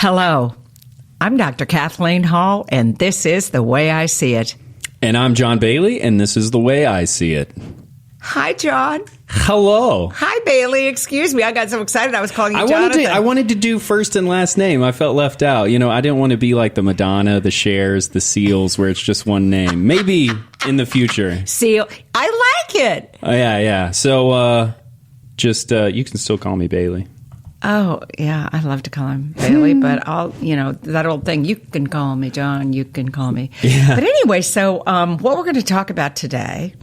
Hello, I'm Dr. Kathleen Hall, and this is The Way I See It. And I'm John Bailey, and this is The Way I See It. Hi, John. Hello. Hi, Bailey. Excuse me. I got so excited I was calling you Jonathan. I wanted to do first and last name. I felt left out. You know, I didn't want to be like the Madonna, the Chers, the Seals, where it's just one name. Maybe in the future. Seal. I like it. Oh, yeah. So, you can still call me Bailey. Oh, yeah, I love to call him Bailey, but that old thing, you can call me John, you can call me. Yeah. But anyway, so what we're going to talk about today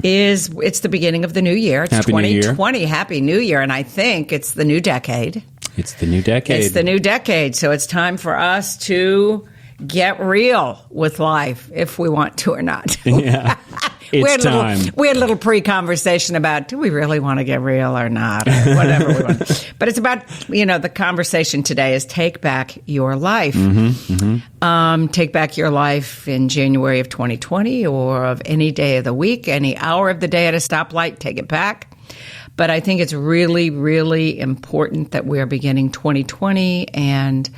is it's the beginning of the new year. It's Happy 2020. New Year. Happy New Year. And I think it's the new decade. It's the new decade. It's the new decade. So it's time for us to get real with life, if we want to or not. Yeah. It's time. We had a little pre-conversation about, do we really want to get real or not, or whatever we want. But it's about, the conversation today is take back your life. Take back your life in January of 2020 or of any day of the week, any hour of the day at a stoplight, take it back. But I think it's really, really important that we are beginning 2020, and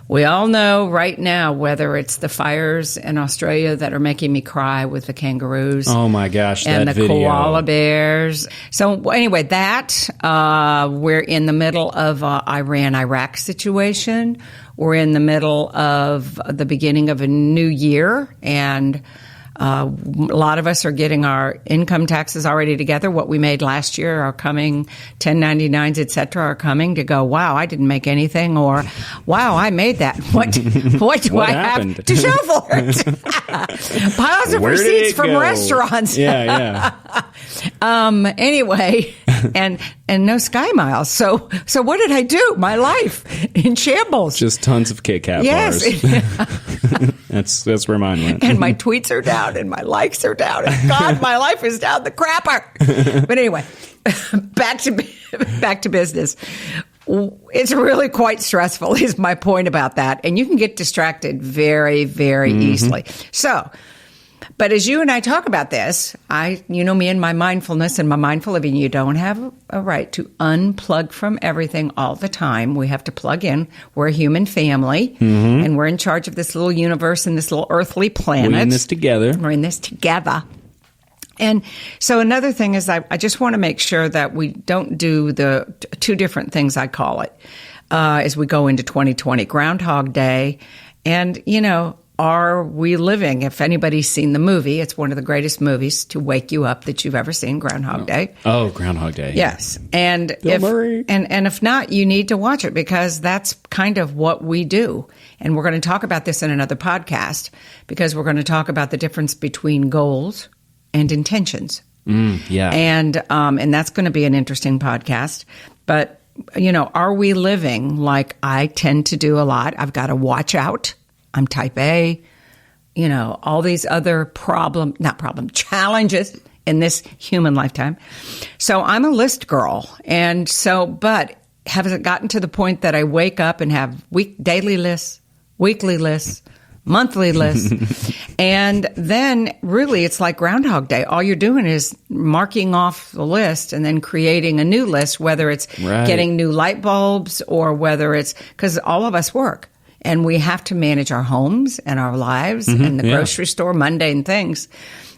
we all know right now, whether it's the fires in Australia that are making me cry with the kangaroos. Oh, my gosh, and that the video. koala bears. So anyway, we're in the middle of Iran-Iraq situation. We're in the middle of the beginning of a new year, and a lot of us are getting our income taxes already together. What we made last year are coming, 1099s, et cetera, are coming to go, wow, I didn't make anything, or wow, I made that. What do I happened? have to show for it? Piles of Where did receipts it from go? restaurants. Yeah. Anyway, and no Sky Miles. So what did I do? My life in shambles. Just tons of Kit Kat Yes. bars. That's where mine went. And my tweets are down, and my likes are down, and God, my life is down the crapper. But anyway, back to business. It's really quite stressful, is my point about that. And you can get distracted very, very easily. So, but as you and I talk about this, you know me and my mindfulness and my mindful living, you don't have a right to unplug from everything all the time. We have to plug in. We're a human family, and we're in charge of this little universe and this little earthly planet. We're in this together. We're in this together. And so another thing is I just want to make sure that we don't do the two different things, I call it, as we go into 2020, Groundhog Day. And, are we living? If anybody's seen the movie, it's one of the greatest movies to wake you up that you've ever seen, Groundhog Day. Oh, Groundhog Day. Yes. And if not, you need to watch it, because that's kind of what we do. And we're going to talk about this in another podcast, because we're going to talk about the difference between goals and intentions. Yeah. And that's going to be an interesting podcast. But, are we living like I tend to do a lot? I've got to watch out. I'm type A, all these other challenges in this human lifetime. So I'm a list girl. And so, but has it gotten to the point that I wake up and have daily lists, weekly lists, monthly lists, and then really it's like Groundhog Day. All you're doing is marking off the list and then creating a new list, whether it's getting new light bulbs or whether it's because all of us work. And we have to manage our homes and our lives and the grocery store, mundane things.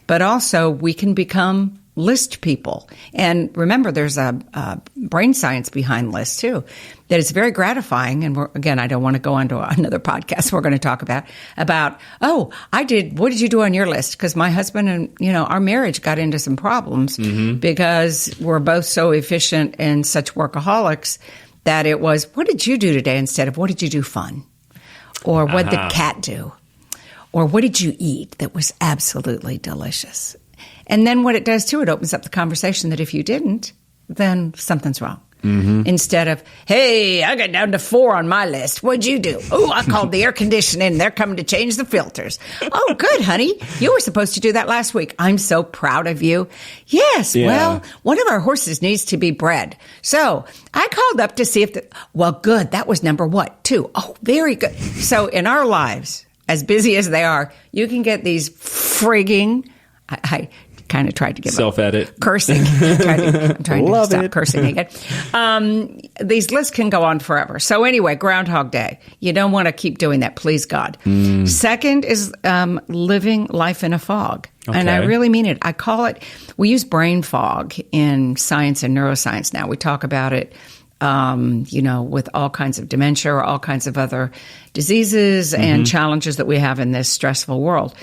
But also we can become list people. And remember, there's a brain science behind lists too, that is very gratifying. And I don't want to go on to another podcast we're going to talk about, what did you do on your list? Because my husband and, our marriage got into some problems because we're both so efficient and such workaholics that it was, what did you do today instead of what did you do fun? Or what did the cat do? Or what did you eat that was absolutely delicious? And then what it does, too, it opens up the conversation that if you didn't, then something's wrong. Instead of, hey, I got down to 4 on my list. What'd you do? Oh, I called the air conditioning. They're coming to change the filters. Oh, good, honey. You were supposed to do that last week. I'm so proud of you. Yes, well, one of our horses needs to be bred. So I called up to see if good, that was number 2. Oh, very good. So in our lives, as busy as they are, you can get these frigging, kind of tried to give up. Self-edit. Cursing. I'm trying to Love stop it. cursing again. These lists can go on forever. So anyway, Groundhog Day. You don't want to keep doing that, please God. Second is living life in a fog. And I Okay. really mean it. I call it, we use brain fog in science and neuroscience now. We talk about it, with all kinds of dementia or all kinds of other diseases and challenges that we have in this stressful world.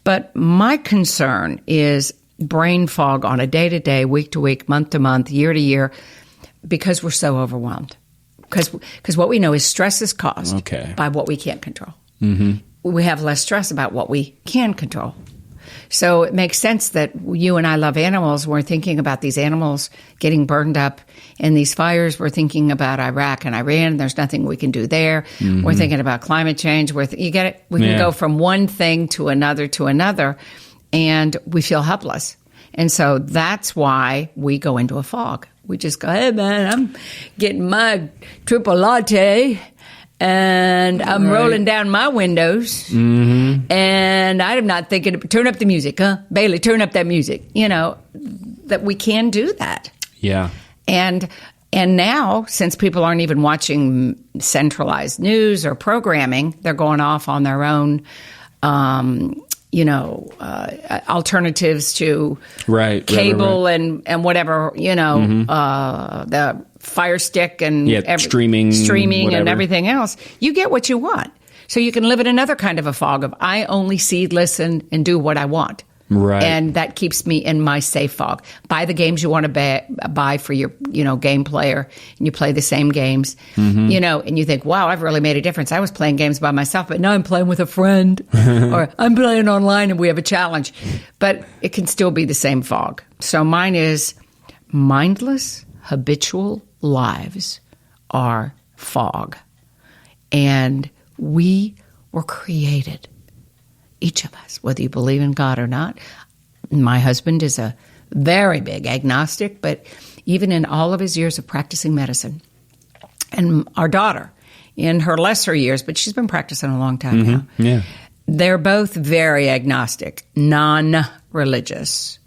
But my concern is brain fog on a day-to-day, week-to-week, month-to-month, year-to-year, because we're so overwhelmed. Because what we know is stress is caused Okay. by what we can't control. We have less stress about what we can control. So it makes sense that you and I love animals. We're thinking about these animals getting burned up in these fires. We're thinking about Iraq and Iran. There's nothing we can do there. We're thinking about climate change. You get it? We can Yeah. go from one thing to another, and we feel helpless. And so that's why we go into a fog. We just go, hey, man, I'm getting my triple latte. And I'm rolling down my windows, and I'm not thinking, turn up the music, huh? Bailey, turn up that music. That we can do that. Yeah. And now, since people aren't even watching centralized news or programming, they're going off on their own, alternatives to cable and whatever, the Fire Stick and streaming and whatever. everything else. You get what you want. So you can live in another kind of a fog of I only see, listen, and do what I want. Right. And that keeps me in my safe fog. Buy the games you want to buy for your, game player, and you play the same games, and you think, wow, I've really made a difference. I was playing games by myself, but now I'm playing with a friend, or I'm playing online and we have a challenge. But it can still be the same fog. So mine is mindless, habitual lives are fog. And we were created, each of us, whether you believe in God or not. My husband is a very big agnostic, but even in all of his years of practicing medicine, and our daughter in her lesser years, but she's been practicing a long time now. Yeah. They're both very agnostic, non-religious,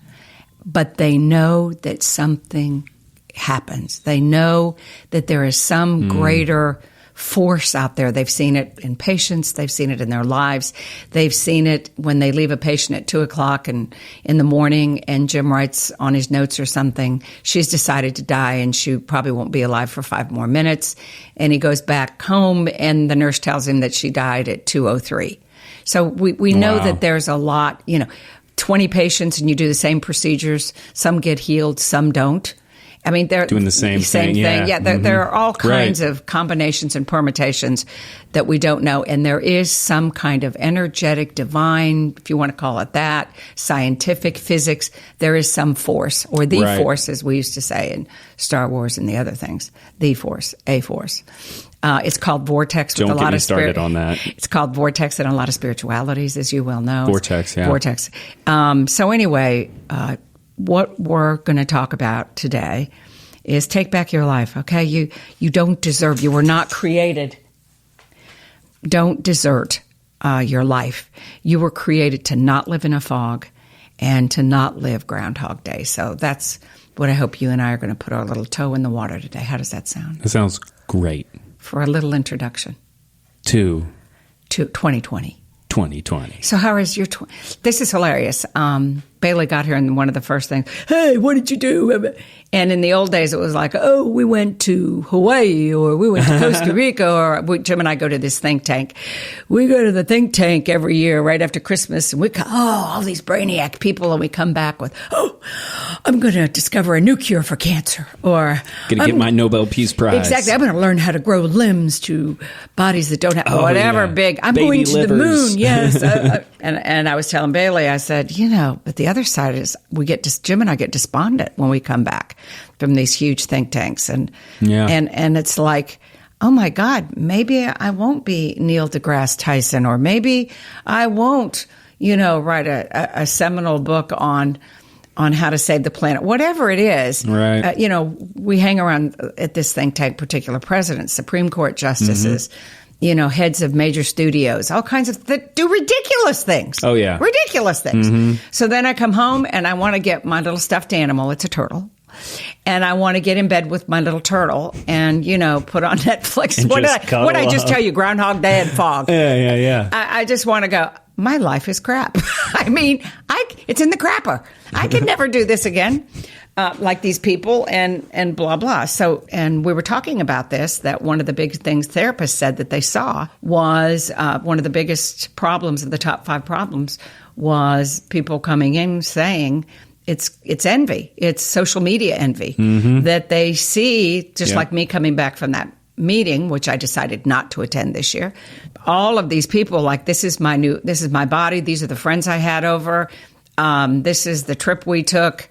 but they know that something happens. They know that there is some greater force out there. They've seen it in patients. They've seen it in their lives. They've seen it when they leave a patient at 2:00 and in the morning, and Jim writes on his notes or something, she's decided to die and she probably won't be alive for 5 more minutes. And he goes back home and the nurse tells him that she died at 2:03. So we know that there's a lot, 20 patients and you do the same procedures. Some get healed, some don't. I mean, they're doing the same thing. Yeah, there are all kinds of combinations and permutations that we don't know. And there is some kind of energetic, divine, if you want to call it that, scientific physics. There is some force, or the force, as we used to say in Star Wars and the other things. The force, a force. It's called vortex. Don't with a get lot me of started on that. It's called vortex in a lot of spiritualities, as you well know. Vortex, yeah. Vortex. So anyway, what we're going to talk about today is take back your life, okay? You don't deserve, you were not created. Don't desert your life. You were created to not live in a fog and to not live Groundhog Day. So that's what I hope you and I are going to put our little toe in the water today. How does that sound? That sounds great. For a little introduction To 2020. 2020. So how is your... This is hilarious. Bailey got here and one of the first things, hey, what did you do? And in the old days, it was like, oh, we went to Hawaii or we went to Costa Rica, or Jim and I go to this think tank. We go to the think tank every year right after Christmas, and all these brainiac people, and we come back with, I'm going to discover a new cure for cancer, or Going to get my Nobel Peace Prize. Exactly. I'm going to learn how to grow limbs to bodies that don't have whatever big. I'm Baby going to livers. the moon. Yes. And I was telling Bailey, I said, but the other side is Jim and I get despondent when we come back from these huge think tanks. And it's like, oh my God, maybe I won't be Neil deGrasse Tyson, or maybe I won't, write a seminal book on how to save the planet, whatever it is. Right. We hang around at this think tank, particular presidents, Supreme Court justices, heads of major studios, all kinds of that do ridiculous things. Oh, yeah. Ridiculous things. So then I come home and I want to get my little stuffed animal. It's a turtle. And I want to get in bed with my little turtle and, put on Netflix. And What did just cuddle I just up. tell you? Groundhog Day and fog. Yeah. I just want to go, my life is crap. I mean, it's in the crapper. I could never do this again. Like these people and blah, blah. So, and we were talking about this, that one of the big things therapists said that they saw was one of the biggest problems of the top 5 problems was people coming in saying it's envy. It's social media envy that they see, just like me coming back from that meeting, which I decided not to attend this year. All of these people, like, this is my body. These are the friends I had over. This is the trip we took.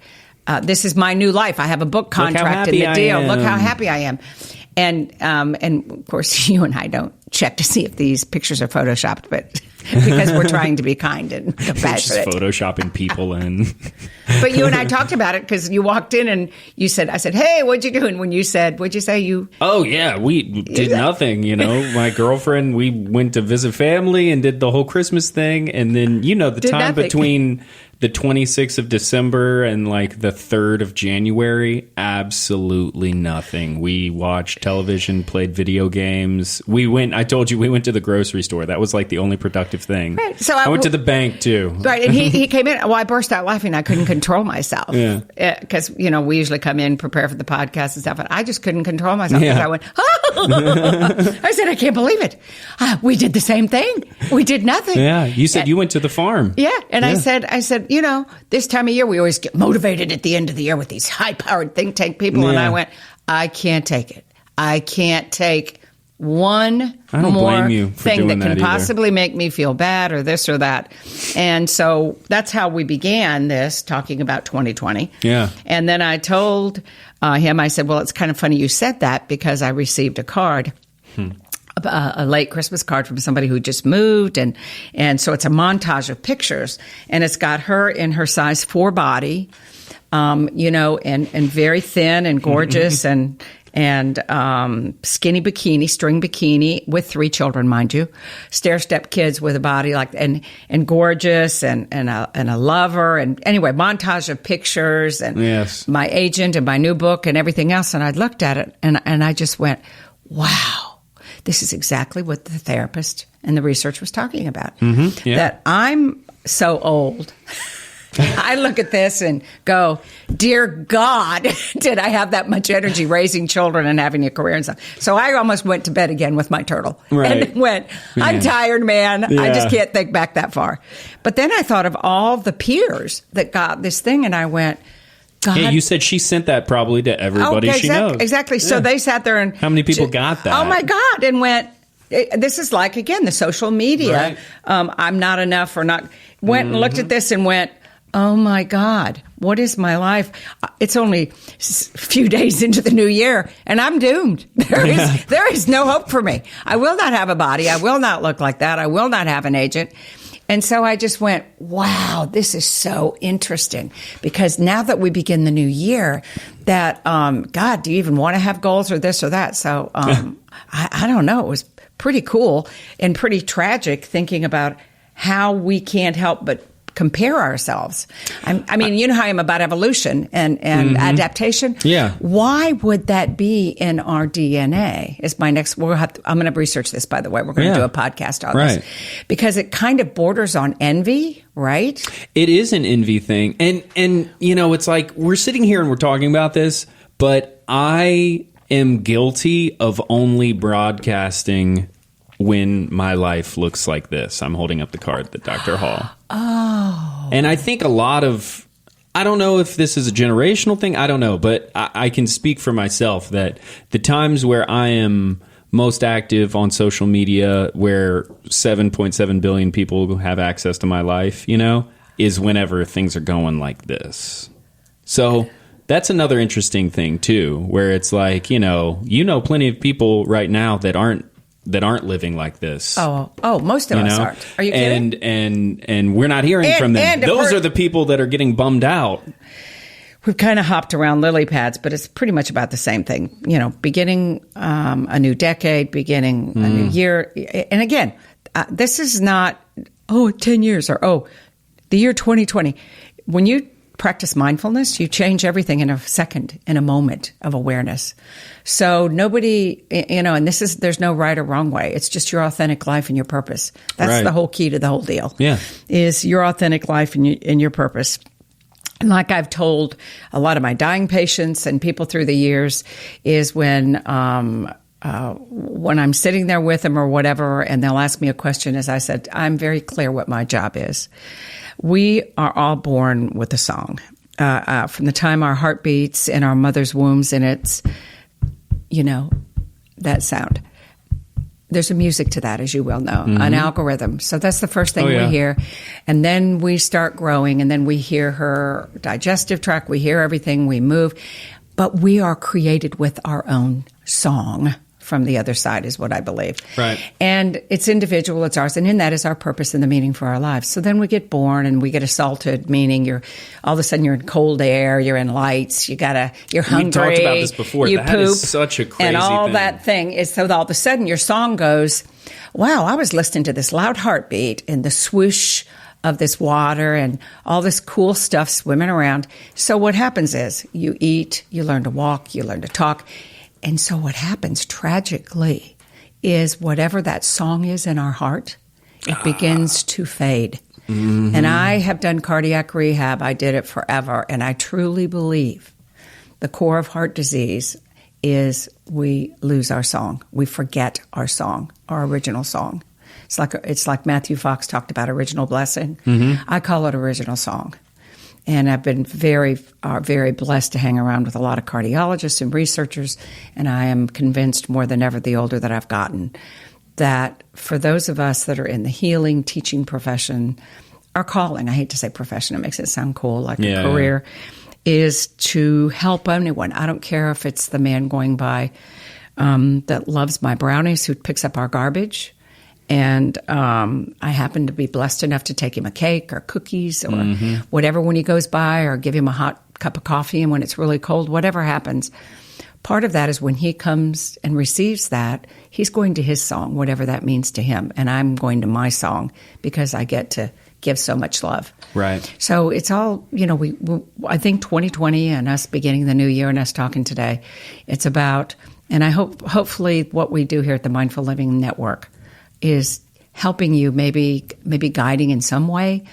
This is my new life. I have a book contract in the deal. Look how happy I am. And of course, you and I don't check to see if these pictures are photoshopped, but because we're trying to be kind and compassionate. Just photoshopping people in. But you and I talked about it because you walked in and I said, hey, what'd you do? And when you said, what'd you say? Oh, yeah, we did nothing, My girlfriend, we went to visit family and did the whole Christmas thing. And then, the time between the 26th of December and like the 3rd of January, absolutely nothing. We watched television, played video games. I told you we went to the grocery store. That was like the only productive thing. Right. So I went to the bank too. Right. And he came in. Well, I burst out laughing. I couldn't control myself. Yeah. Because, we usually come in, prepare for the podcast and stuff. And I just couldn't control myself because I went, I said, I can't believe it. We did the same thing. We did nothing. Yeah. You said you went to the farm. Yeah. And I said, this time of year, we always get motivated at the end of the year with these high-powered think tank people. Yeah. And I went, I can't take it. I can't take one more thing that can possibly make me feel bad or this or that. And so that's how we began this, talking about 2020. Yeah. And then I told him, I said, well, it's kind of funny you said that because I received a card. A late Christmas card from somebody who just moved. And so it's a montage of pictures. And it's got her in her size 4 body, and very thin and gorgeous and skinny bikini, string bikini with 3 children, mind you, stair-step kids with a body like, and gorgeous and a lover. And anyway, montage of pictures and my agent and my new book and everything else. And I looked at it and I just went, wow. This is exactly what the therapist and the research was talking about. That I'm so old. I look at this and go, dear God, did I have that much energy raising children and having a career and stuff. So I almost went to bed again with my turtle. Right. And went, I'm tired, man. I just can't think back that far. But then I thought of all the peers that got this thing, and I went, God. Yeah, you said she sent that probably to everybody she knows. Exactly. So they sat there and... How many people got that? Oh, my God. And went, this is like, again, the social media. Right. I'm not enough or not... Went and looked at this and went, oh, my God, what is my life? It's only a few days into the new year, and I'm doomed. There is no hope for me. I will not have a body. I will not look like that. I will not have an agent. And so I just went, wow, this is so interesting. Because now that we begin the new year, that, God, do you even want to have goals or this or that? So I don't know. It was pretty cool and pretty tragic thinking about how we can't help but compare ourselves. I mean, you know how I'm about evolution and adaptation. Yeah. Why would that be in our DNA? Is my next. I'm going to research this. By the way, we're going to do a podcast on this because it kind of borders on envy, right? It is an envy thing, and it's like we're sitting here and we're talking about this, but I am guilty of only broadcasting when my life looks like this. I'm holding up the card that Dr. Hall. Oh. And I think a lot of, I don't know if this is a generational thing, I don't know, but I can speak for myself that the times where I am most active on social media, where 7.7 billion people have access to my life, is whenever things are going like this. So that's another interesting thing too, where it's like, plenty of people right now that aren't living like this. Oh, most of us aren't. Are you kidding? And we're not hearing from them. Those are the people that are getting bummed out. we've kind of hopped around lily pads, but it's pretty much about the same thing. Beginning a new decade, beginning a new year. And again, this is not, 10 years or, the year 2020. When you practice mindfulness, you change everything in a second, in a moment of awareness. So nobody, and there's no right or wrong way. It's just your authentic life and your purpose. That's right. The whole key to the whole deal. Yeah. Is your authentic life and your purpose. And like I've told a lot of my dying patients and people through the years, is when I'm sitting there with them or whatever, and they'll ask me a question, as I said, I'm very clear what my job is. We are all born with a song. From the time our heart beats in our mother's wombs, and it's, that sound. There's a music to that, as you well know, an algorithm. So that's the first thing we hear. And then we start growing, and then we hear her digestive tract, we hear everything, we move. But we are created with our own song from the other side, is what I believe. Right. And it's individual, it's ours, and in that is our purpose and the meaning for our lives. So then we get born and we get assaulted, meaning all of a sudden you're in cold air, you're in lights, you're hungry. We talked about this before. You that poop, is such a crazy and all thing. that thing is, so all of a sudden your song goes, wow, I was listening to this loud heartbeat and the swoosh of this water and all this cool stuff swimming around. So what happens is you eat, you learn to walk, you learn to talk. And so what happens tragically is whatever that song is in our heart, it begins to fade. Mm-hmm. And I have done cardiac rehab. I did it forever. And I truly believe the core of heart disease is we lose our song. We forget our song, our original song. It's like Matthew Fox talked about original blessing. Mm-hmm. I call it original song. And I've been very, very blessed to hang around with a lot of cardiologists and researchers. And I am convinced more than ever, the older that I've gotten, that for those of us that are in the healing, teaching profession, our calling, I hate to say profession, it makes it sound cool, like a career, is to help anyone. I don't care if it's the man going by that loves my brownies, who picks up our garbage. And I happen to be blessed enough to take him a cake or cookies or whatever when he goes by, or give him a hot cup of coffee, and when it's really cold, whatever happens. Part of that is when he comes and receives that, he's going to his song, whatever that means to him, and I'm going to my song because I get to give so much love. Right. So it's all, I think 2020 and us beginning the new year and us talking today, it's about, and I hopefully what we do here at the Mindful Living Network is helping you, maybe guiding in some way,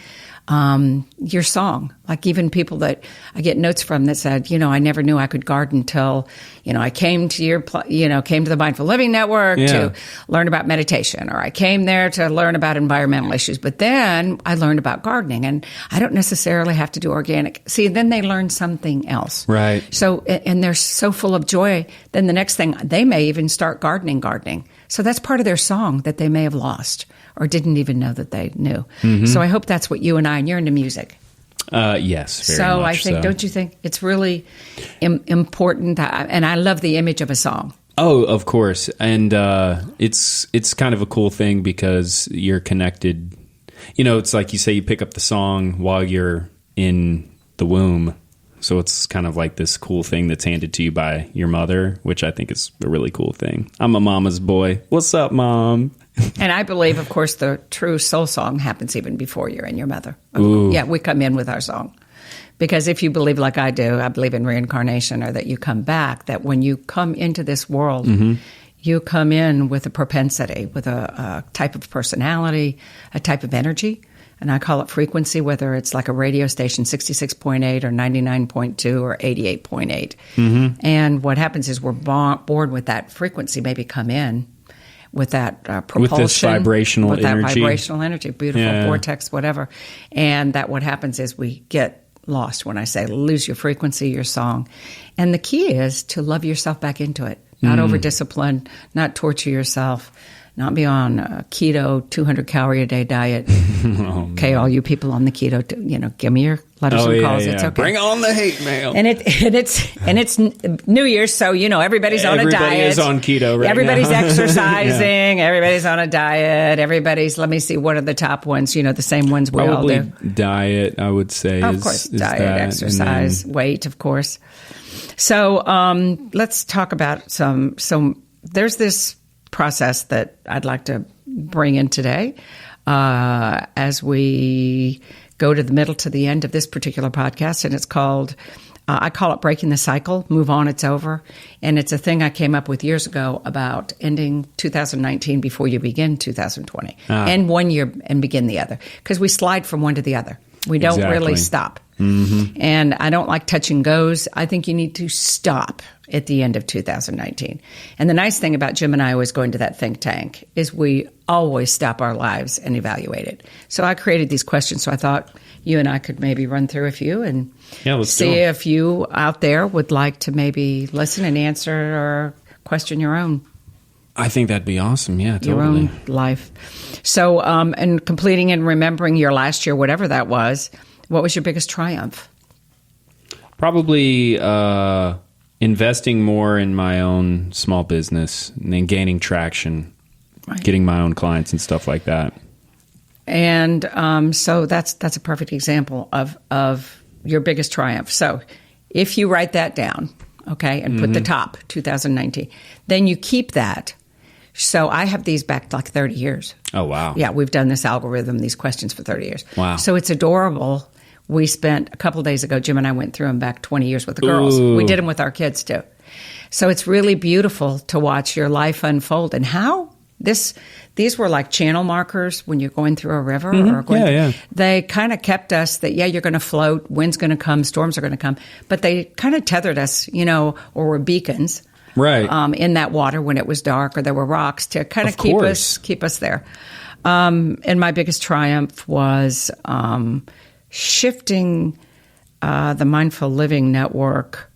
your song. Like even people that I get notes from that said, I never knew I could garden till, I came to came to the Mindful Living Network to learn about meditation, or I came there to learn about environmental issues. But then I learned about gardening, and I don't necessarily have to do organic. See, then they learn something else. Right. So, and they're so full of joy. Then the next thing, they may even start gardening. So that's part of their song that they may have lost or didn't even know that they knew. Mm-hmm. So I hope that's what you and you're into music. Yes, very so much I think, don't you think it's really important? And I love the image of a song. Oh, of course. And it's kind of a cool thing because you're connected. It's like you say, you pick up the song while you're in the womb. So it's kind of like this cool thing that's handed to you by your mother, which I think is a really cool thing. I'm a mama's boy. What's up, Mom? And I believe, of course, the true soul song happens even before you're in your mother. Ooh. Yeah, we come in with our song. Because if you believe like I do, I believe in reincarnation, or that you come back, that when you come into this world, you come in with a propensity, with a type of personality, a type of energy. And I call it frequency, whether it's like a radio station, 66.8 or 99.2 or 88.8. Mm-hmm. And what happens is we're born with that frequency, maybe come in with that propulsion. With this vibrational energy. With that vibrational energy, beautiful vortex, whatever. And that what happens is we get lost, when I say lose your frequency, your song. And the key is to love yourself back into it. Not over-discipline, not torture yourself, not be on a keto 200 calorie a day diet. Okay, all you people on the keto, give me your letters and calls. It's okay. Bring on the hate mail. And it's New Year's, so everybody's on a diet. Everybody is on keto right Everybody's now. exercising. Yeah. Everybody's on a diet. Let me see, what are the top ones? The same ones we Probably all do. Diet, I would say. Of course, diet, exercise, weight, of course. So let's talk about some. There's this process that I'd like to bring in today as we go to the middle to the end of this particular podcast, and it's called, I call it Breaking the Cycle, Move On, It's Over. And it's a thing I came up with years ago about ending 2019 before you begin 2020. End one year and begin the other, because we slide from one to the other. We don't really stop. Mm-hmm. And I don't like touch and goes. I think you need to stop at the end of 2019. And the nice thing about Jim and I always going to that think tank is we always stop our lives and evaluate it. So I created these questions. So I thought you and I could maybe run through a few and see if you out there would like to maybe listen and answer or question your own. I think that'd be awesome. Yeah, totally. Your own life. So, and completing and remembering your last year, whatever that was, what was your biggest triumph? Probably investing more in my own small business and then gaining traction, getting my own clients and stuff like that. And so that's a perfect example of your biggest triumph. So if you write that down, okay, and put the top, 2019, then you keep that. So I have these back like 30 years. Oh, wow. Yeah, we've done this algorithm, these questions for 30 years. Wow. So it's adorable. We spent a couple of days ago, Jim and I went through them back 20 years with the girls. Ooh. We did them with our kids too. So it's really beautiful to watch your life unfold and how these were like channel markers when you're going through a river. Or going They kind of kept us that, you're going to float, wind's going to come, storms are going to come. But they kind of tethered us, or were beacons. Right. In that water when it was dark or there were rocks to kind of keep us there. And my biggest triumph was shifting the Mindful Living Network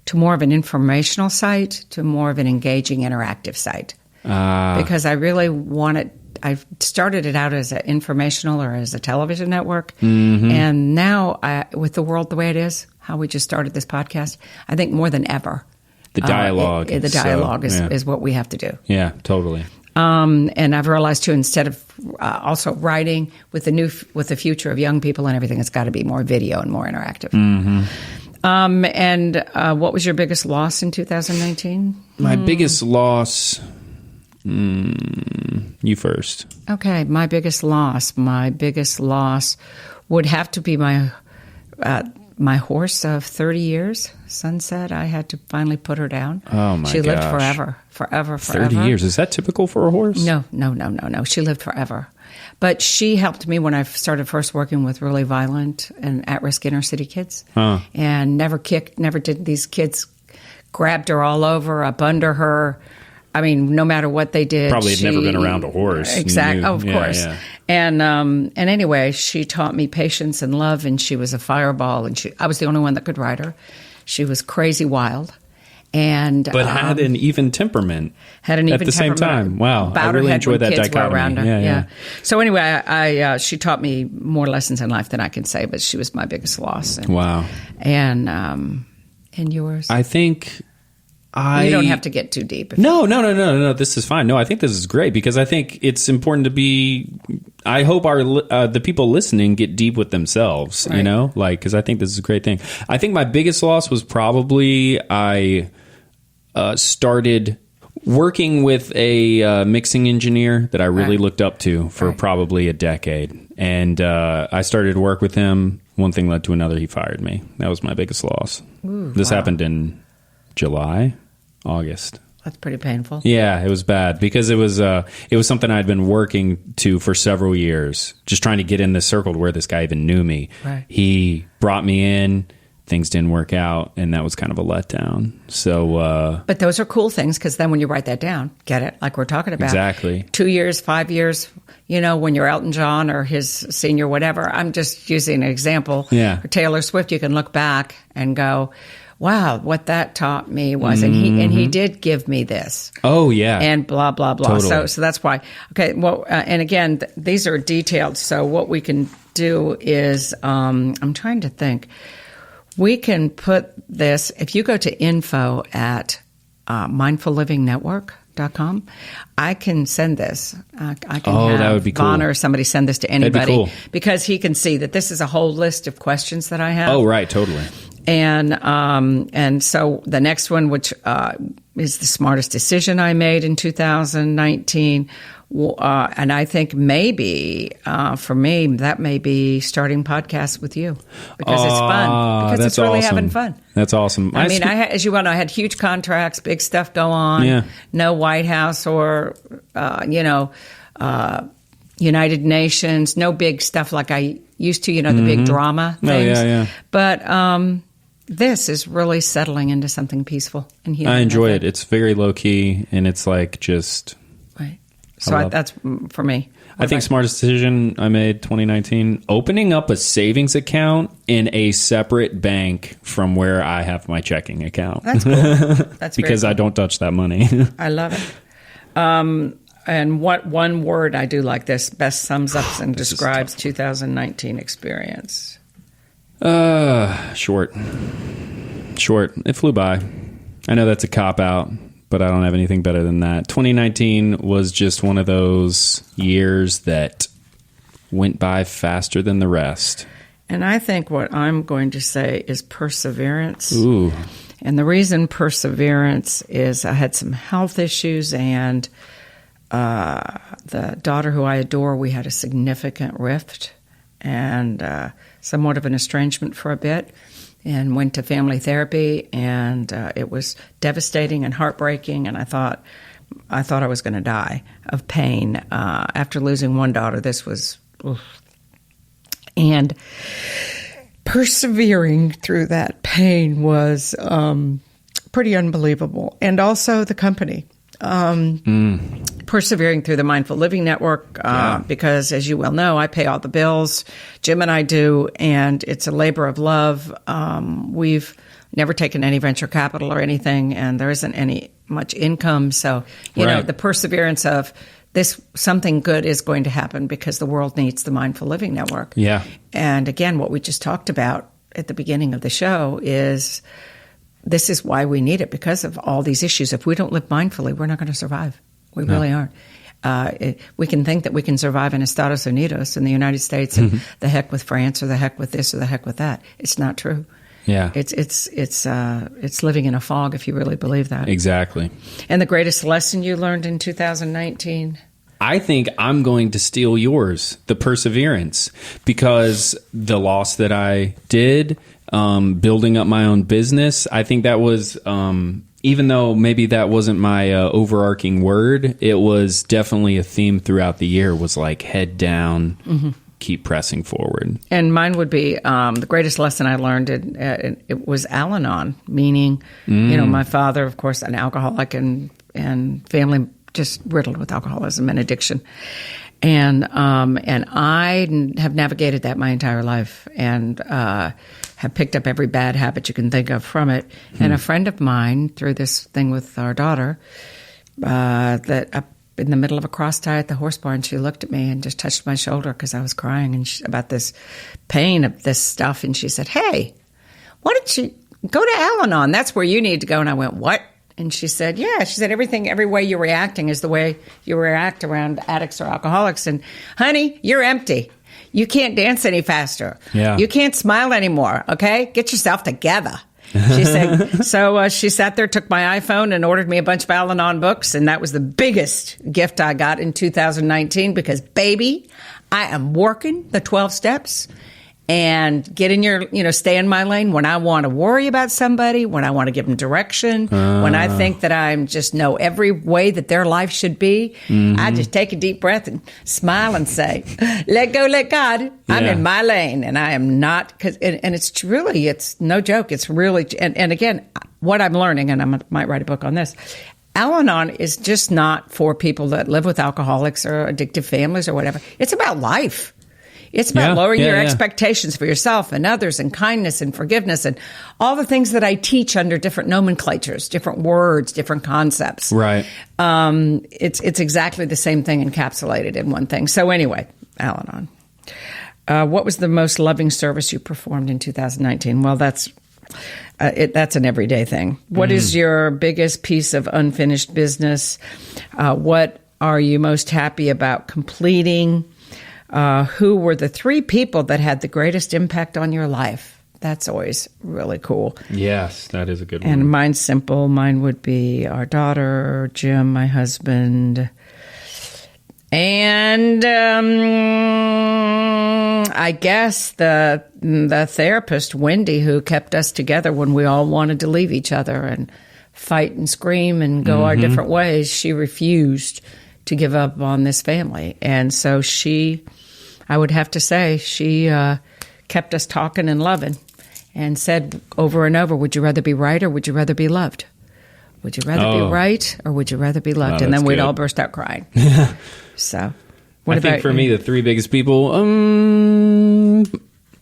to more of an informational site to more of an engaging, interactive site. Because I really I started it out as an informational or as a television network. Mm-hmm. And now with the world the way it is, how we just started this podcast, I think more than ever, the dialogue. Is what we have to do. Yeah, totally. And I've realized too, instead of also writing with the future of young people and everything, it's got to be more video and more interactive. Mm-hmm. And what was your biggest loss in 2019? My biggest loss. You first. Okay, my biggest loss. My biggest loss would have to be my horse of 30 years, Sunset. I had to finally put her down. Oh, my gosh. She lived forever. 30 years. Is that typical for a horse? No. She lived forever. But she helped me when I started first working with really violent and at-risk inner-city kids. And never kicked, never did. These kids grabbed her all over, up under her. I mean, no matter what they did. Probably had never been around a horse. Exactly. Oh, of course. Yeah. And anyway, she taught me patience and love, and she was a fireball, and I was the only one that could ride her. She was crazy wild. But had an even temperament. At the same time. Wow. I really enjoyed that dichotomy. Yeah. So anyway, she taught me more lessons in life than I can say, but she was my biggest loss. Wow. And yours? I think... You don't have to get too deep. No. This is fine. No, I think this is great because I think it's important to be. I hope the people listening get deep with themselves. Right. Because I think this is a great thing. I think my biggest loss was probably I started working with a mixing engineer that I really looked up to for probably a decade, and I started to work with him. One thing led to another. He fired me. That was my biggest loss. This happened in July, August. That's pretty painful. Yeah, it was bad because it was something I'd been working to for several years, just trying to get in this circle where this guy even knew me. Right. He brought me in, things didn't work out, and that was kind of a letdown. So, but those are cool things because then when you write that down, get it like we're talking about. Exactly. 2 years, 5 years. When you're Elton John or his senior, whatever. I'm just using an example. Yeah. For Taylor Swift, you can look back and go, wow, what that taught me was, and he did give me this. Oh yeah. And blah, blah, blah. Totally. So that's why. Okay. Well, and again, these are detailed. So what we can do is, I'm trying to think. We can put this, if you go to info at mindfullivingnetwork.com, I can send this. I can have that would be cool. Vaughn or somebody send this to anybody. cool. Because he can see that this is a whole list of questions that I have. Oh, right. Totally. And so the next one, which is the smartest decision I made in 2019, and I think maybe for me that may be starting podcasts with you because it's fun. Because it's really awesome. having fun. That's awesome. I mean, as you well know, I had huge contracts, big stuff go on. Yeah. No White House or United Nations, no big stuff like I used to. The big drama things. Oh, yeah. But this is really settling into something peaceful and healing. I enjoy it. It's very low key, and it's like just right. So that's for me. I think smartest decision I made 2019, opening up a savings account in a separate bank from where I have my checking account. That's cool. That's because very cool. I don't touch that money. I love it. And what one word I do like this best sums up and describes 2019 experience? Short. It flew by. I know that's a cop-out, but I don't have anything better than that. 2019 was just one of those years that went by faster than the rest. And I think what I'm going to say is perseverance. Ooh. And the reason perseverance is I had some health issues, and the daughter who I adore, we had a significant rift and somewhat of an estrangement for a bit, and went to family therapy, and it was devastating and heartbreaking, and I thought I was going to die of pain after losing one daughter. This was, oof. And persevering through that pain was pretty unbelievable, and also the company. Persevering through the Mindful Living Network, because as you well know, I pay all the bills. Jim and I do, and it's a labor of love. We've never taken any venture capital or anything, and there isn't any much income. So, you know, the perseverance of this, something good is going to happen because the world needs the Mindful Living Network. Yeah. And again, what we just talked about at the beginning of the show is this is why we need it, because of all these issues. If we don't live mindfully, we're not going to survive. We really aren't. We can think that we can survive in Estados Unidos in the United States and the heck with France or the heck with this or the heck with that. It's not true. Yeah. It's living in a fog if you really believe that. Exactly. And the greatest lesson you learned in 2019? I think I'm going to steal yours, the perseverance, because the loss that I did, building up my own business, I think that was, even though maybe that wasn't my overarching word, it was definitely a theme throughout the year, was like head down, keep pressing forward. And mine would be the greatest lesson I learned, it was Al-Anon, meaning, you know, my father, of course, an alcoholic and family just riddled with alcoholism and addiction. And I have navigated that my entire life and have picked up every bad habit you can think of from it. And a friend of mine, through this thing with our daughter, that up in the middle of a cross tie at the horse barn, she looked at me and just touched my shoulder because I was crying and about this pain of this stuff. And she said, "Hey, why don't you go to Al-Anon? That's where you need to go." And I went, "What?" And she said, "Yeah." She said, every way you're reacting is the way you react around addicts or alcoholics. And honey, you're empty. You can't dance any faster. Yeah. You can't smile anymore. Okay? Get yourself together. She said, so she sat there, took my iPhone and ordered me a bunch of Al-Anon books. And that was the biggest gift I got in 2019 because, baby, I am working the 12 steps and get in your, stay in my lane when I want to worry about somebody, when I want to give them direction, when I think that I'm just know every way that their life should be. I just take a deep breath and smile and say, let go, let God. I'm in my lane and I am not, and it's really, it's no joke. It's really, and again, what I'm learning, and I might write a book on this, Al-Anon is just not for people that live with alcoholics or addictive families or whatever. It's about life. It's about lowering your expectations for yourself and others, and kindness and forgiveness and all the things that I teach under different nomenclatures, different words, different concepts. Right. It's exactly the same thing encapsulated in one thing. So anyway, Al-Anon. What was the most loving service you performed in 2019? Well, that's an everyday thing. What is your biggest piece of unfinished business? What are you most happy about completing? Who were the 3 people that had the greatest impact on your life? That's always really cool. Yes, that is a good one. And mine's simple. Mine would be our daughter, Jim, my husband, and I guess the therapist, Wendy, who kept us together when we all wanted to leave each other and fight and scream and go our different ways. She refused to give up on this family. And so I would have to say, she kept us talking and loving and said over and over, would you rather be right or would you rather be loved? Would you rather be right or would you rather be loved? And then we'd all burst out crying. So, I think for me, the 3 biggest people,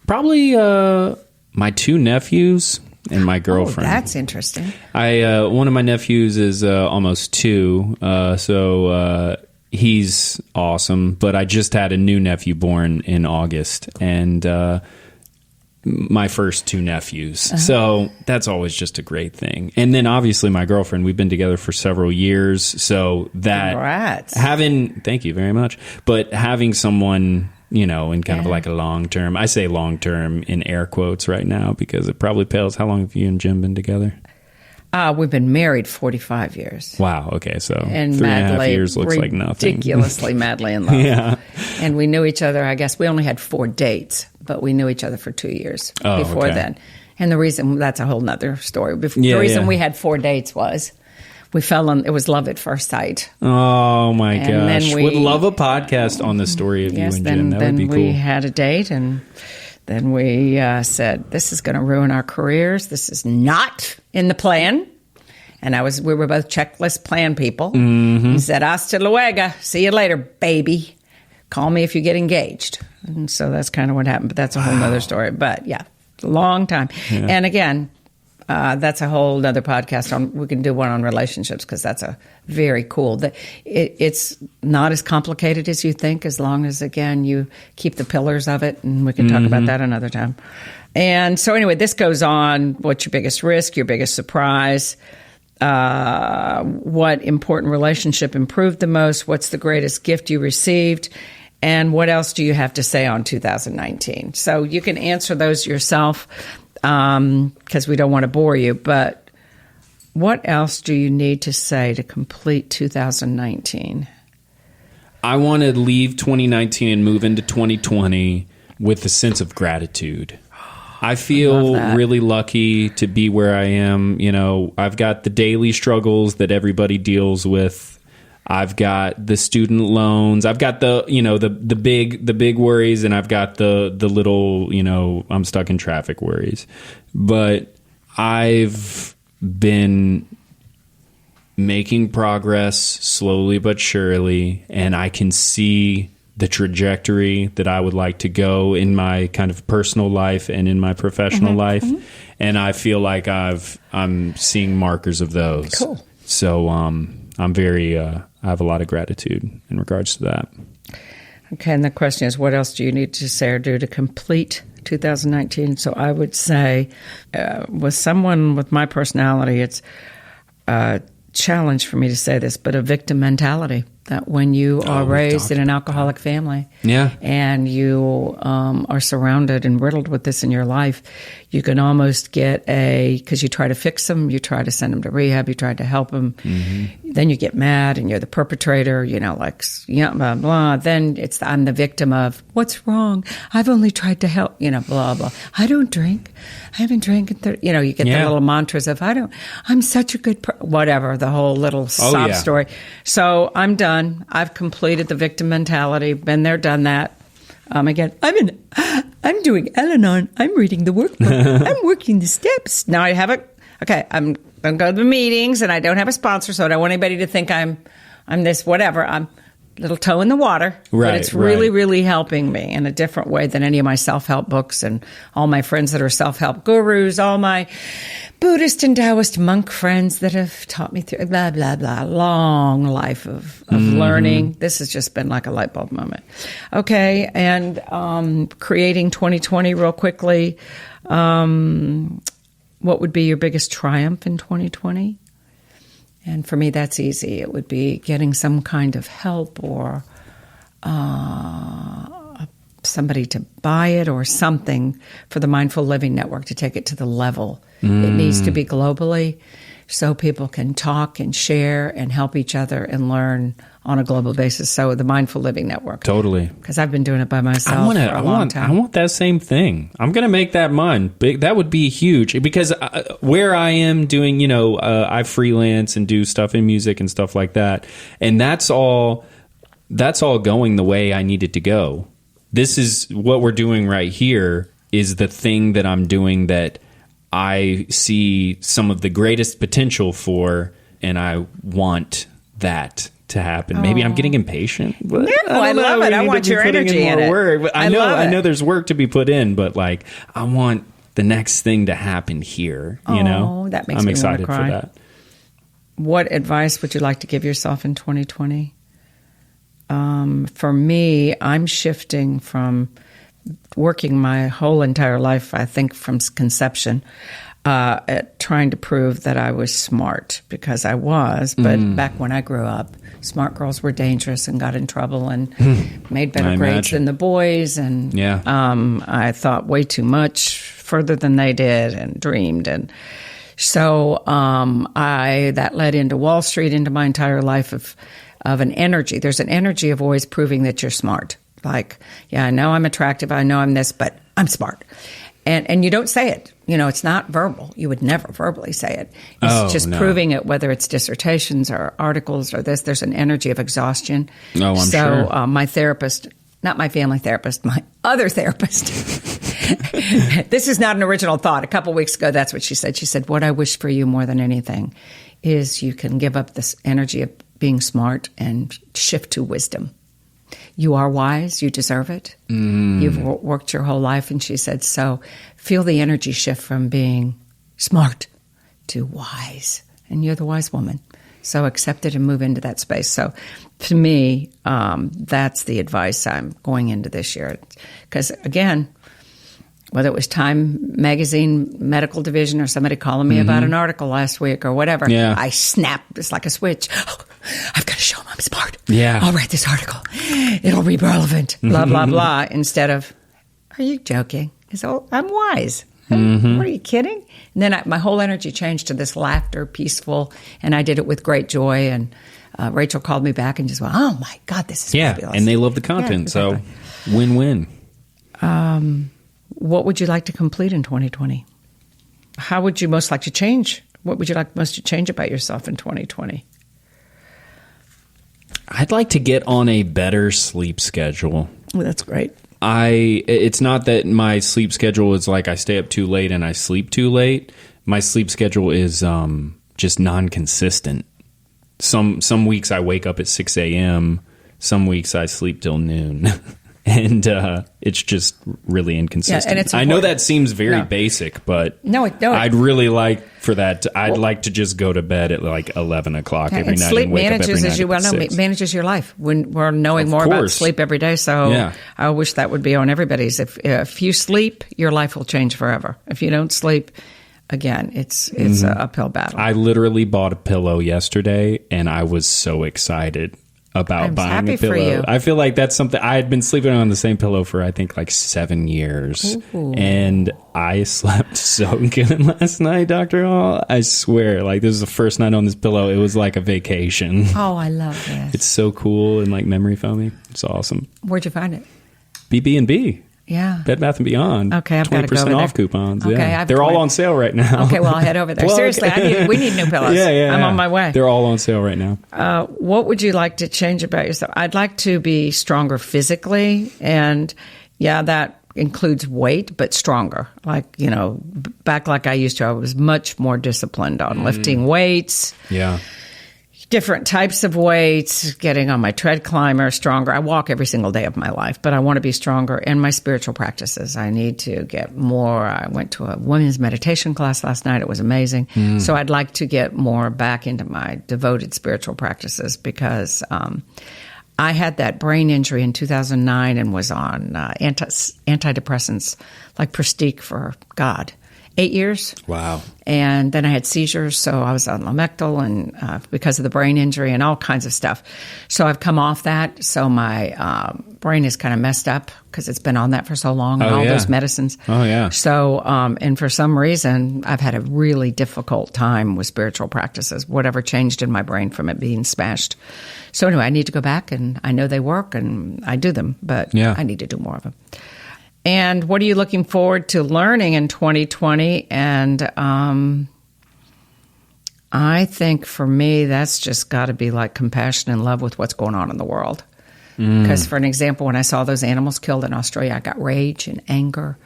probably my 2 nephews and my girlfriend. Oh, that's interesting. One of my nephews is almost 2, so he's awesome. But I just had a new nephew born in August, and my first 2 nephews. So that's always just a great thing. And then obviously my girlfriend, we've been together for several years. So that Congrats. thank you very much. But having someone, in kind of like a long term, I say long term in air quotes right now, because it probably pales. How long have you and Jim been together? We've been married 45 years. Wow. Okay. So And 3.5 years looks like nothing. Ridiculously madly in love. Yeah. And we knew each other, I guess we only had 4 dates, but we knew each other for 2 years before okay. then. And the reason, that's a whole nother story. The reason we had 4 dates was we it was love at first sight. Oh my And gosh. Would love a podcast on the story of you and Jim. That would be cool. Then we had a date, and then we said, this is going to ruin our careers. This is not in the plan. And we were both checklist plan people. He said, hasta luego. See you later, baby. Call me if you get engaged. And so that's kind of what happened. But that's a whole other story. But yeah, long time. Yeah. And again, that's a whole other podcast. We can do one on relationships, because that's a very cool. It's not as complicated as you think, as long as, again, you keep the pillars of it. And we can talk about that another time. And so anyway, this goes on. What's your biggest risk, your biggest surprise? What important relationship improved the most? What's the greatest gift you received? And what else do you have to say on 2019? So you can answer those yourself, because we don't want to bore you. But what else do you need to say to complete 2019? I want to leave 2019 and move into 2020 with a sense of gratitude. I feel really lucky to be where I am. I've got the daily struggles that everybody deals with. I've got the student loans. I've got the big worries, and I've got the little, I'm stuck in traffic worries. But I've been making progress slowly but surely, and I can see the trajectory that I would like to go in my kind of personal life and in my professional life. And I feel like I'm seeing markers of those. Cool. So I'm very, I have a lot of gratitude in regards to that. Okay. And the question is, what else do you need to say or do to complete 2019? So I would say, with someone with my personality, it's a challenge for me to say this, but a victim mentality. That when you are raised in an alcoholic family, and you are surrounded and riddled with this in your life, you can almost get because you try to fix them, you try to send them to rehab, you try to help them, then you get mad and you're the perpetrator, blah, blah. Then I'm the victim of, what's wrong? I've only tried to help, blah, blah. I don't drink. I haven't drank in 30, you get the little mantras of, I'm such a good whatever, the whole little sob story. So I'm done. I've completed the victim mentality. Been there, done that. Again, I'm doing Al-Anon. I'm reading the workbook. I'm working the steps. Now I have I'm going to go to the meetings, and I don't have a sponsor, so I don't want anybody to think I'm this whatever. I'm little toe in the water, Right, but it's really, right. really helping me in a different way than any of my self-help books and all my friends that are self-help gurus, all my Buddhist and Taoist monk friends that have taught me through blah, blah, blah, long life of learning. This has just been like a light bulb moment. Okay, and creating 2020 real quickly. What would be your biggest triumph in 2020? And for me, that's easy. It would be getting some kind of help or somebody to buy it or something for the Mindful Living Network to take it to the level it needs to be globally so people can talk and share and help each other and learn on a global basis. So the Mindful Living Network. Totally. Because I've been doing it by myself for a long time. I want that same thing. I'm going to make that mine big. That would be huge because where I am doing, I freelance and do stuff in music and stuff like that. And that's all going the way I need it to go. This is what we're doing right here is the thing that I'm doing that I see some of the greatest potential for, and I want that to happen. Maybe I'm getting impatient. But No, I love it. I want your energy in it. Work. But I love it. know there's work to be put in, but like I want the next thing to happen here. That makes I'm me excited wanna cry. for that. What advice would you like to give yourself in 2020? For me, I'm shifting from working my whole entire life, I think from conception, at trying to prove that I was smart because I was. But back when I grew up, smart girls were dangerous and got in trouble and made better I grades imagine. than the boys. And Yeah. I thought way too much further than they did and dreamed. And so that led into Wall Street, into my entire life of an energy. There's an energy of always proving that you're smart. Like, yeah, I know I'm attractive. I know I'm this, but I'm smart. And you don't say it. It's not verbal. You would never verbally say it. It's just no. proving it, whether it's dissertations or articles or this. There's an energy of exhaustion. Oh, I'm sure. So my therapist, not my family therapist, my other therapist. This is not an original thought. A couple weeks ago, that's what she said. She said, what I wish for you more than anything is you can give up this energy of being smart and shift to wisdom. You are wise. You deserve it. You've worked your whole life. And she said, so feel the energy shift from being smart to wise. And you're the wise woman. So accept it and move into that space. So to me, that's the advice I'm going into this year. Because again, whether it was Time Magazine medical division or somebody calling me about an article last week or whatever, I snapped. It's like a switch. Oh, I've got to show them I'm smart. Yeah. I'll write this article. It'll be relevant. Blah, blah, blah. Instead of, are you joking? I'm wise. What are you kidding? And then my whole energy changed to this laughter, peaceful, and I did it with great joy. And Rachel called me back and just went, oh, my God, this is fabulous. And they love the content. Yeah, exactly. So win-win. What would you like to complete in 2020? How would you most like to change? What would you like most to change about yourself in 2020? I'd like to get on a better sleep schedule. Oh, that's great. It's not that my sleep schedule is like I stay up too late and I sleep too late. My sleep schedule is just non-consistent. Some weeks I wake up at 6 a.m. Some weeks I sleep till noon. And it's just really inconsistent. Yeah, and it's I know that seems very basic, but I'd really like for that. I'd like to just go to bed at like 11 o'clock every night. Sleep and wake manages, up every as you well know, 6. manages your life. When we're knowing more about sleep every day, so I wish that would be on everybody's. If you sleep, your life will change forever. If you don't sleep, again, it's an uphill battle. I literally bought a pillow yesterday, and I was so excited about buying a pillow. For you. I feel like that's something I had been sleeping on the same pillow for I think like 7 years. Ooh. And I slept so good last night, Dr. Hall. I swear, like this is the first night on this pillow. It was like a vacation. Oh, I love this. It's so cool and like memory foamy. It's awesome. Where'd you find it? BB&B. Yeah. Bed Bath & Beyond. Okay, I've got to go over 20% there. off coupons. Okay, yeah. I've They're all quit. on sale right now. Okay, well, I'll head over there. Plug. Seriously, we need new pillows. I'm on my way. They're all on sale right now. What would you like to change about yourself? I'd like to be stronger physically, and that includes weight, but stronger. Like, back like I used to, I was much more disciplined on lifting weights. Yeah. different types of weights, getting on my tread climber, stronger. I walk every single day of my life, but I want to be stronger in my spiritual practices. I need to get more. I went to a women's meditation class last night. It was amazing. So I'd like to get more back into my devoted spiritual practices because I had that brain injury in 2009 and was on antidepressants like Pristiq for God. 8 years. Wow. And then I had seizures, so I was on Lamictal and because of the brain injury and all kinds of stuff. So I've come off that. So my brain is kind of messed up because it's been on that for so long and all those medicines. Oh, yeah. So, and for some reason, I've had a really difficult time with spiritual practices, whatever changed in my brain from it being smashed. So anyway, I need to go back, and I know they work, and I do them, but I need to do more of them. And what are you looking forward to learning in 2020? And I think for me, that's just got to be like compassion and love with what's going on in the world. Because for an example, when I saw those animals killed in Australia, I got rage and anger.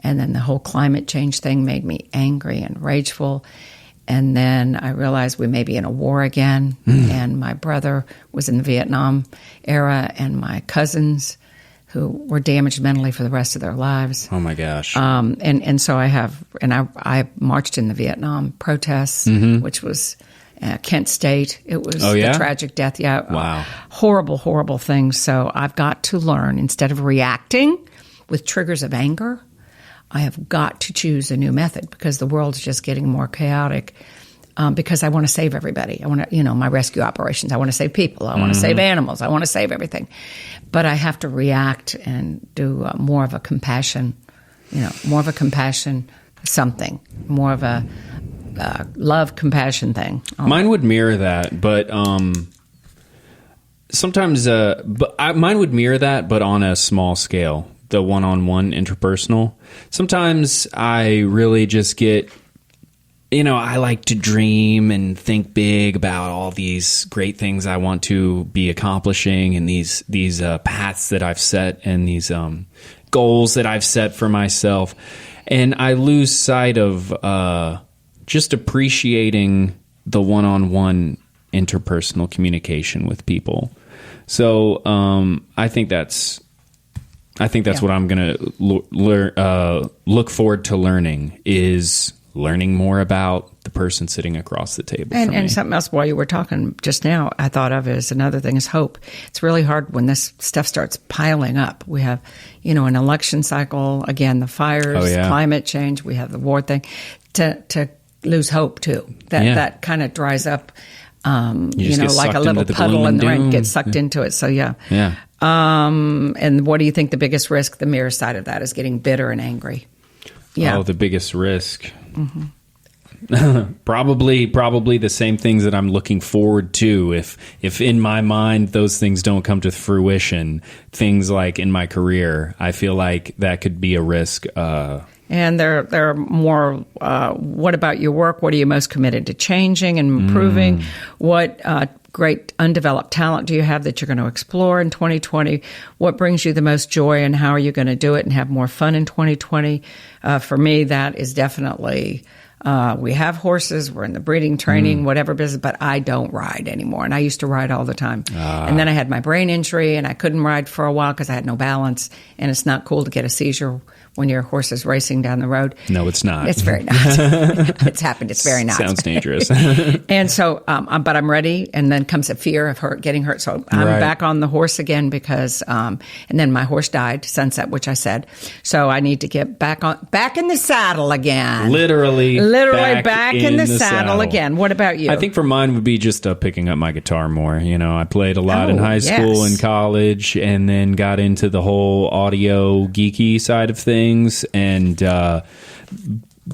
And then the whole climate change thing made me angry and rageful. And then I realized we may be in a war again. And my brother was in the Vietnam era, and my cousins who were damaged mentally for the rest of their lives. Oh my gosh. And so I marched in the Vietnam protests, which was Kent State. It was a tragic death. Yeah. Wow. Horrible, horrible things. So I've got to learn, instead of reacting with triggers of anger, I have got to choose a new method because the world's just getting more chaotic. Because I want to save everybody. I want to, my rescue operations. I want to save people. I want to save animals. I want to save everything. But I have to react and do more of a compassion, something, more of a love, compassion thing. Mine would mirror that, but sometimes, mine would mirror that, but on a small scale, the one-on-one interpersonal. Sometimes I really just get, I like to dream and think big about all these great things I want to be accomplishing, and these paths that I've set, and these goals that I've set for myself. And I lose sight of just appreciating the one-on-one interpersonal communication with people. So I think that's what I'm going to look forward to learning, is learning more about the person sitting across the table. And something else while you were talking just now, I thought of is another thing is hope. It's really hard when this stuff starts piling up. We have, an election cycle, again, the fires, climate change, we have the war thing, to lose hope too. That kind of dries up, like a little puddle in the rain, get sucked into it. So yeah. And what do you think the biggest risk, the mirror side of that, is getting bitter and angry? Yeah. Oh, the biggest risk. Probably the same things that I'm looking forward to. If in my mind those things don't come to fruition, things like in my career, I feel like that could be a risk. And there are more. What about your work? What are you most committed to changing and improving? What great undeveloped talent do you have that you're going to explore in 2020? What brings you the most joy, and how are you going to do it and have more fun in 2020? For me, that is definitely, we have horses, we're in the breeding training, whatever business, but I don't ride anymore. And I used to ride all the time. And then I had my brain injury, and I couldn't ride for a while because I had no balance. And it's not cool to get a seizure when your horse is racing down the road. No, it's not. It's very not. It's happened. It's very not. Sounds dangerous. And so, but I'm ready. And then comes a fear of getting hurt. So I'm back on the horse again because, and then my horse died, Sunset, which I said. So I need to get back in the saddle again. Literally back in the saddle again. What about you? I think for mine would be just picking up my guitar more. I played a lot in high school and college, and then got into the whole audio geeky side of things. And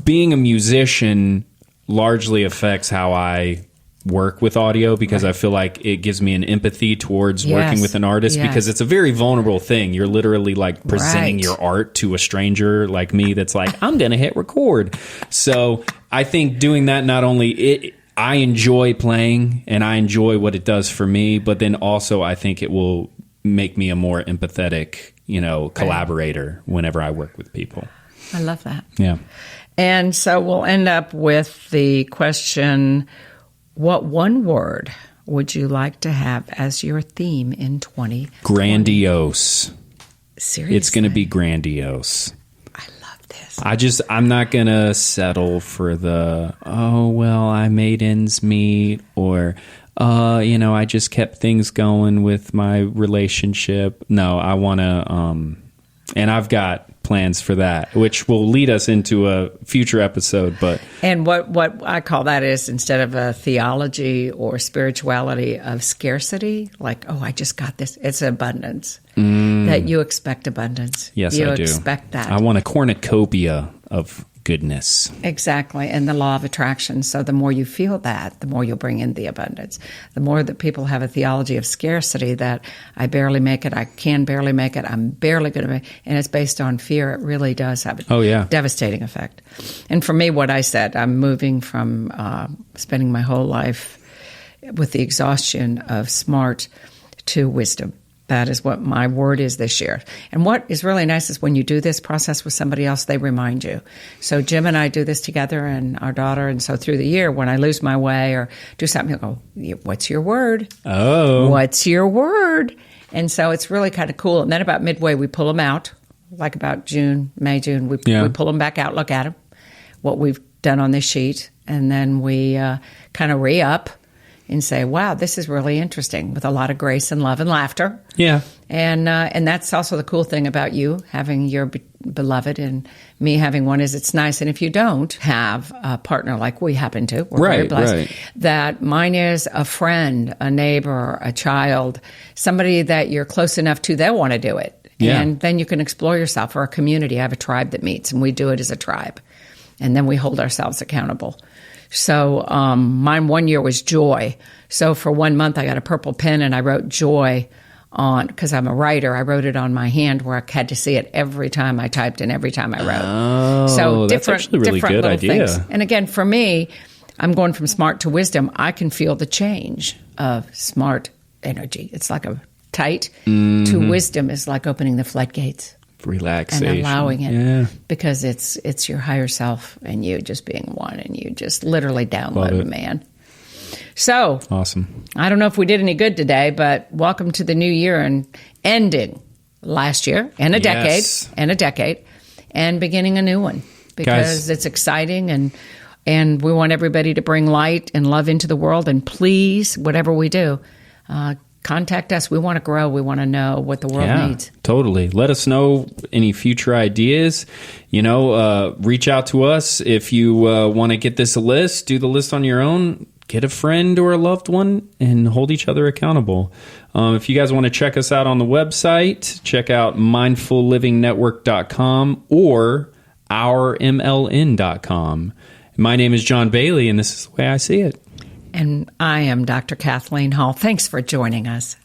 being a musician largely affects how I work with audio, because I feel like it gives me an empathy towards working with an artist, because it's a very vulnerable thing. You're literally like presenting your art to a stranger like me that's like, I'm going to hit record. So I think doing that, not only I enjoy playing and I enjoy what it does for me, but then also I think it will make me a more empathetic, collaborator whenever I work with people. I love that. Yeah. And so we'll end up with the question, what one word would you like to have as your theme in 2020? Grandiose. Seriously? It's going to be grandiose. I love this. I'm not going to settle for the, I made ends meet, or, I just kept things going with my relationship. No, I want to, and I've got plans for that, which will lead us into a future episode. But and what I call that is, instead of a theology or spirituality of scarcity, like, I just got this, it's abundance. That you expect abundance. Yes, you I do. Expect that. I want a cornucopia of goodness. Exactly. And the law of attraction. So the more you feel that, the more you'll bring in the abundance. The more that people have a theology of scarcity, that I barely make it, I can barely make it, I'm barely going to make it, and it's based on fear, it really does have a devastating effect. And for me, what I said, I'm moving from spending my whole life with the exhaustion of smart to wisdom. That is what my word is this year. And what is really nice is when you do this process with somebody else, they remind you. So Jim and I do this together, and our daughter. And so through the year, when I lose my way or do something, he'll go, what's your word? Oh. What's your word? And so it's really kind of cool. And then about midway, we pull them out, like about May, June. We pull them back out, look at them, what we've done on this sheet. And then we kind of re-up and say, wow, this is really interesting, with a lot of grace and love and laughter. Yeah. And that's also the cool thing about you having your beloved and me having one, is it's nice. And if you don't have a partner like we happen to, we're very blessed, that mine is a friend, a neighbor, a child, somebody that you're close enough to, they'll want to do it. Yeah. And then you can explore yourself, or a community. I have a tribe that meets, and we do it as a tribe. And then we hold ourselves accountable. So mine 1 year was joy. So for 1 month, I got a purple pen and I wrote joy on, because I'm a writer, I wrote it on my hand where I had to see it every time I typed and every time I wrote. Oh, so that's actually a really good idea. Things. And again, for me, I'm going from smart to wisdom. I can feel the change of smart energy. It's like a tight to wisdom is like opening the floodgates. Relaxation. And allowing it, because it's your higher self and you just being one, and you just literally download, man. So awesome. I don't know if we did any good today, but welcome to the new year, and ending last year and a decade and beginning a new one, because it's exciting, and we want everybody to bring light and love into the world. And please, whatever we do, contact us. We want to grow. We want to know what the world needs. Totally. Let us know any future ideas. Reach out to us if you want to get this a list. Do the list on your own. Get a friend or a loved one and hold each other accountable. If you guys want to check us out on the website, check out mindfullivingnetwork.com or ourmln.com. My name is John Bailey, and this is the way I see it. And I am Dr. Kathleen Hall. Thanks for joining us.